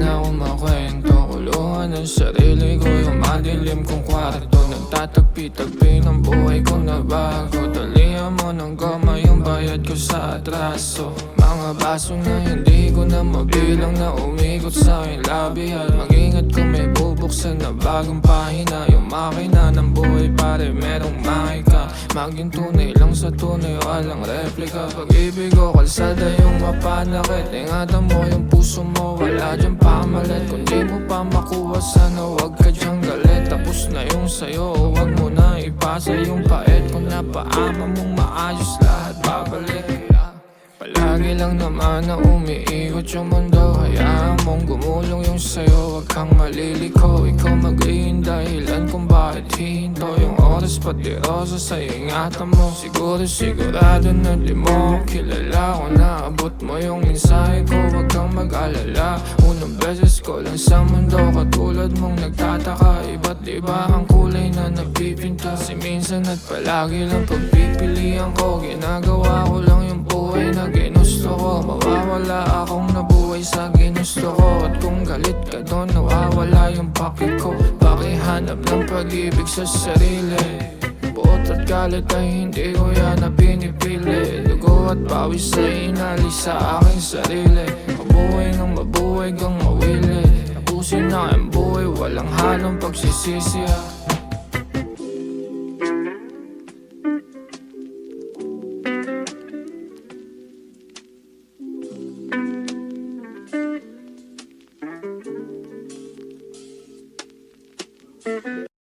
na akong makwento. Kulungan ng sarili ko, yung madilim kong kwarto. Nagtatagpi-tagpi ng buhay ko na bago. Dalihan mo ng goma yung bayad ko sa atraso. Mga baso na hindi ko na mabilang na umikot sa aking labi. At mag-ingat kung may bubuksan na bagong pahina. Yung makina ng buhay pare merong mahika. Maging tunay lang sa tunay, walang replika. Pag-ibig ko kalsada yung mapanakit. Ingatan mo yung puso mo, wala dyan pamalit. Kung di mo pa makuha sana wag ka dyang galit. Tapos na yung sayo, wag mo na ipasa yung pait. Kung napaama mong maayos lahat babalik. Palagi lang naman na umiikot yung mundo. Hayaan mong gumulong yung sayo, wag kang maliliko. Ikaw mag-iing dahilan kung bakit hihinto yung oras pati rosa sa ingatan mo. Sigurado na di mo kilala. Kung naabot mo yung mensahe ko, wag kang mag-alala. Unang beses ko lang sa mundo, katulad mong nagtataka. Iba't iba ang kulay na napipinta. Si minsan at palagi lang pagpipilian ko. Ginagawa ko lang yung buhay na ginusto ko. Mawawala akong nabuhay sa ginusto ko. At kung galit ka doon, nawawala yung pakit ko. Pakihanap ng pag-ibig sa sarili. Buot at galit ay hindi ko yan na pinipili. Dugo at pawis ay inali sa aking sarili. Mabuhay ng mabuhay kang mawili. Tapusin na ang buhay, walang halong pagsisisi.